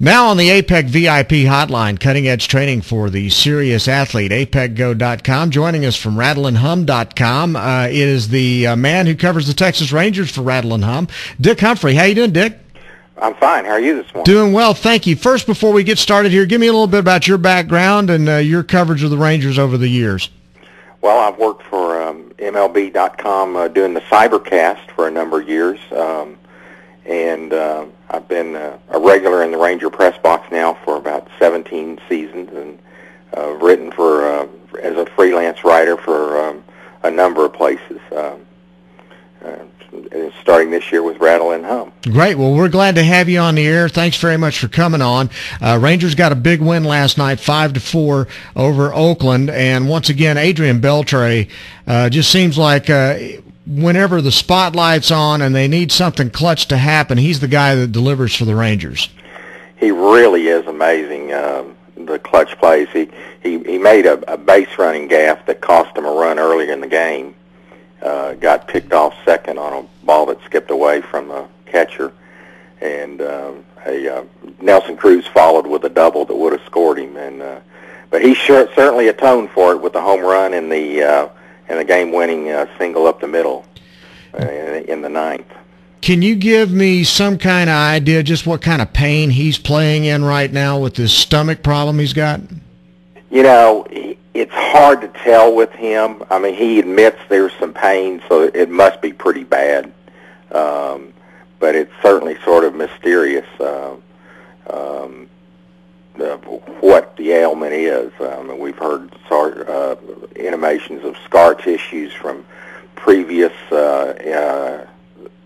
Now on the APEC VIP hotline, cutting-edge training for the serious athlete, apecgo.com. Joining us from rattleandhum.com is the man who covers the Texas Rangers for Rattle and Hum, Dic Humphrey. How you doing, Dic? I'm fine. How are you this morning? Doing well, thank you. First, before we get started here, give me a little bit about your background and your coverage of the Rangers over the years. Well, I've worked for MLB.com doing the Cybercast for a number of years, and I've been a regular in the Ranger press box now for about 17 seasons, and written for as a freelance writer for a number of places. Starting this year with Rattle and Hum. Great. Well, we're glad to have you on the air. Thanks very much for coming on. Rangers got a big win last night, 5-4 over Oakland. And once again, Adrian Beltre just seems like whenever the spotlight's on and they need something clutch to happen, he's the guy that delivers for the Rangers. He really is amazing. The clutch plays. He made a base running gaffe that cost him a run earlier in the game. Got picked off second on a ball that skipped away from the catcher, and Nelson Cruz followed with a double that would have scored him. But he certainly atoned for it with the home run and the game-winning single up the middle in the ninth. Can you give me some kind of idea just what kind of pain he's playing in right now with this stomach problem he's got? You know, it's hard to tell with him. I mean, he admits there's some pain, so it must be pretty bad. But it's certainly sort of mysterious what the ailment is. We've heard intimations of scar tissues from previous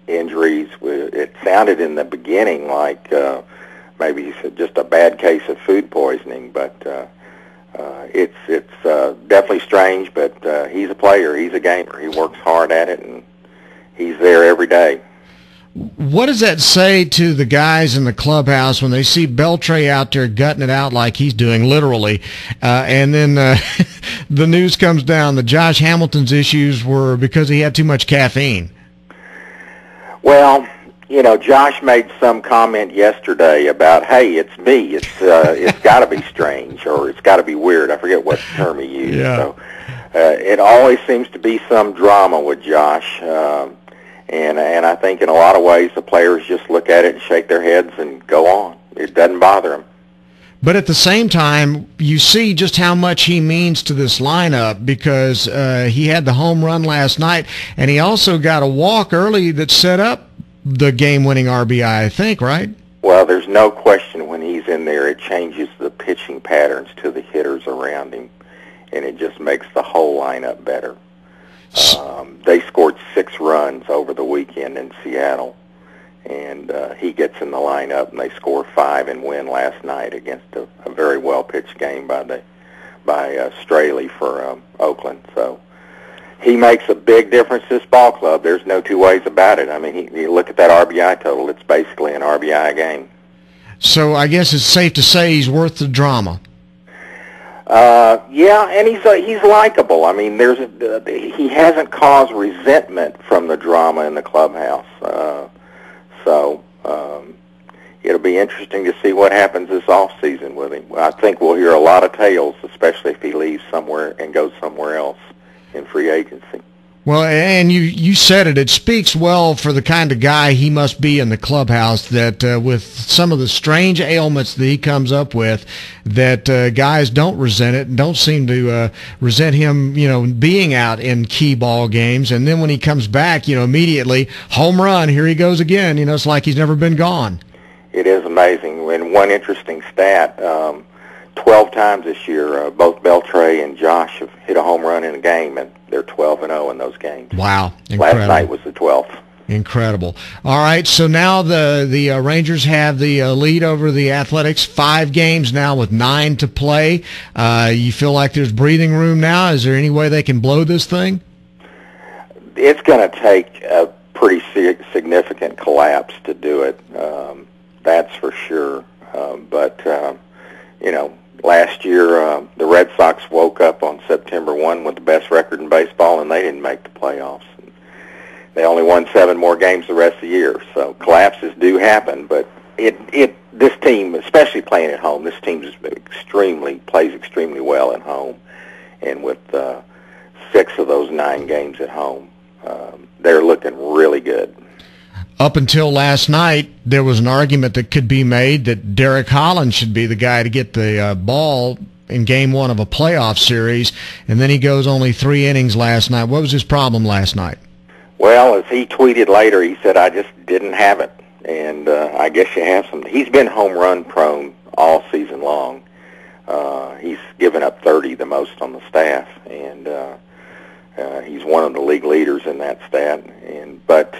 injuries. It sounded in the beginning like maybe just a bad case of food poisoning, but it's definitely strange, but he's a player. He's a gamer. He works hard at it, and he's there every day. What does that say to the guys in the clubhouse when they see Beltre out there gutting it out like he's doing, literally, and then the news comes down that Josh Hamilton's issues were because he had too much caffeine? Well, you know, Josh made some comment yesterday about, hey, it's me. It's got to be strange, or it's got to be weird. I forget what term he used. Yeah. So it always seems to be some drama with Josh, and I think in a lot of ways the players just look at it and shake their heads and go on. It doesn't bother them. But at the same time, you see just how much he means to this lineup, because he had the home run last night, and he also got a walk early that set up the game-winning RBI, I think, right? Well, there's no question when he's in there, it changes the pitching patterns to the hitters around him, and it just makes the whole lineup better. They scored 6 runs over the weekend in Seattle, and he gets in the lineup, and they score 5 and win last night against a very well-pitched game by Straley for Oakland. So he makes a big difference to this ball club. There's no two ways about it. I mean, you look at that RBI total, it's basically an RBI game. So I guess it's safe to say he's worth the drama. Yeah, and he's likable. I mean, he hasn't caused resentment from the drama in the clubhouse. So it'll be interesting to see what happens this off season with him. I think we'll hear a lot of tales, especially if he leaves somewhere and goes somewhere else in free agency. Well, and you said it. It speaks well for the kind of guy he must be in the clubhouse, that with some of the strange ailments that he comes up with, that guys don't resent it and don't seem to resent him, you know, being out in key ball games. And then when he comes back, you know, immediately, home run, here he goes again. You know, it's like he's never been gone. It is amazing. And one interesting stat, 12 times this year, both Beltre and Josh have hit a home run in a game, and they're 12-0 in those games. Wow. Incredible. Last night was the 12th. Incredible. All right, so now the Rangers have the lead over the Athletics, 5 games now with 9 to play. You feel like there's breathing room now? Is there any way they can blow this thing? It's going to take a pretty significant collapse to do it. That's for sure. But you know, last year the Red Sox woke up on September 1 with the best record in baseball, and they didn't make the playoffs. They only won 7 more games the rest of the year. So collapses do happen, but this team, especially playing at home, this team plays extremely well at home, and with 6 of those 9 games at home, they're looking really good. Up until last night, there was an argument that could be made that Derek Holland should be the guy to get the ball in Game 1 of a playoff series, and then he goes only 3 innings last night. What was his problem last night? Well, as he tweeted later, he said, "I just didn't have it." And I guess you have some. He's been home run prone all season long. He's given up 30, the most on the staff, and he's one of the league leaders in that stat. But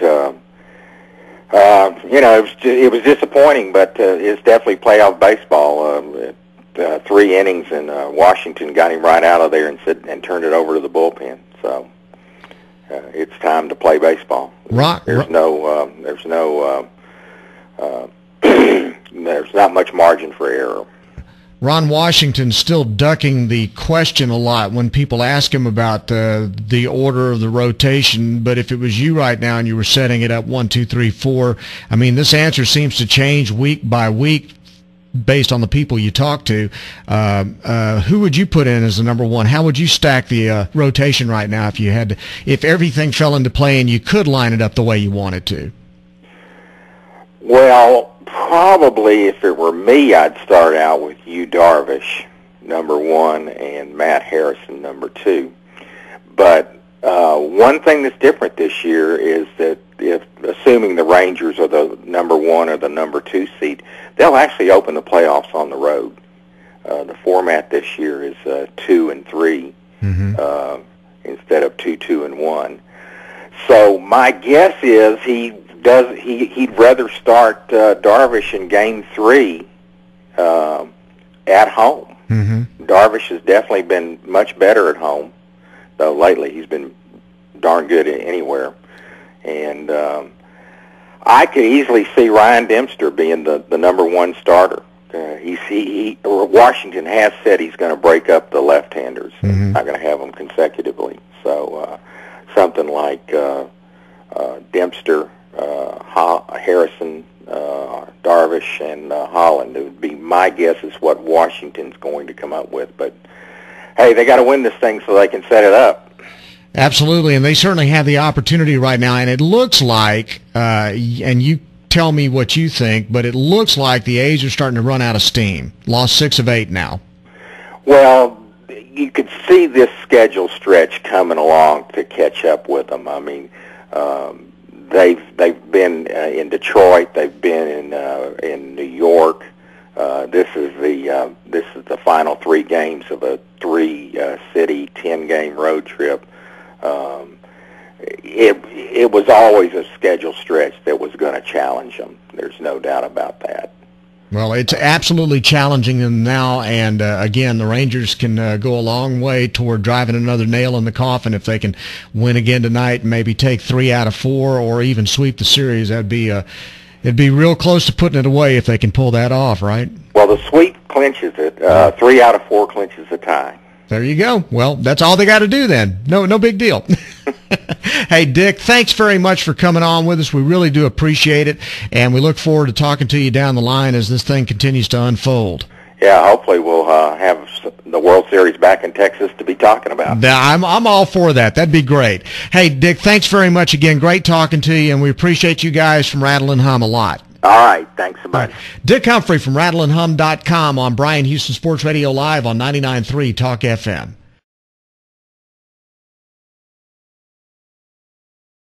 it was disappointing, but it's definitely playoff baseball. 3 innings, and Washington got him right out of there and turned it over to the bullpen. So it's time to play baseball. There's not much margin for error. Ron Washington's still ducking the question a lot when people ask him about the order of the rotation. But if it was you right now and you were setting it up 1, 2, 3, 4, I mean, this answer seems to change week by week based on the people you talk to. Who would you put in as the number 1? How would you stack the rotation right now if everything fell into play and you could line it up the way you wanted to? Well, probably if it were me, I'd start out with Yu Darvish, number 1, and Matt Harrison, number 2. But one thing that's different this year is that assuming the Rangers are the number 1 or the number 2 seed, they'll actually open the playoffs on the road. The format this year is 2 and 3 instead of 2, 2 and 1. So my guess is he'd rather start Darvish in Game 3 at home. Darvish has definitely been much better at home, though lately he's been darn good anywhere. And I could easily see Ryan Dempster being the number 1 starter. Washington has said he's going to break up the left-handers. Not going to have them consecutively. So something like Dempster, Harrison, Darvish, and Holland. It would be my guess is what Washington's going to come up with. But hey, they got to win this thing so they can set it up. Absolutely, and they certainly have the opportunity right now. And it looks like, and you tell me what you think, but it looks like the A's are starting to run out of steam. Lost 6 of 8 now. Well, you could see this schedule stretch coming along to catch up with them. I mean, they've been in Detroit, they've been in New York. This is the final 3 games of a 3-city 10-game road trip. It was always a schedule stretch that was going to challenge them. There's no doubt about that. Well, it's absolutely challenging them now, and again, the Rangers can go a long way toward driving another nail in the coffin if they can win again tonight and maybe take 3 out of 4 or even sweep the series. It'd be real close to putting it away if they can pull that off, right? Well, the sweep clinches it. 3 out of 4 clinches a tie. There you go. Well, that's all they got to do then. No big deal. Hey, Dick, thanks very much for coming on with us. We really do appreciate it, and we look forward to talking to you down the line as this thing continues to unfold. Yeah, hopefully we'll have the World Series back in Texas to be talking about. I'm all for that. That'd be great. Hey, Dick, thanks very much again. Great talking to you, and we appreciate you guys from Rattle and Hum a lot. All right. Thanks so much. Dic Humphrey from rattleandhum.com on Bryan Houston Sports Radio Live on 99.3 Talk FM.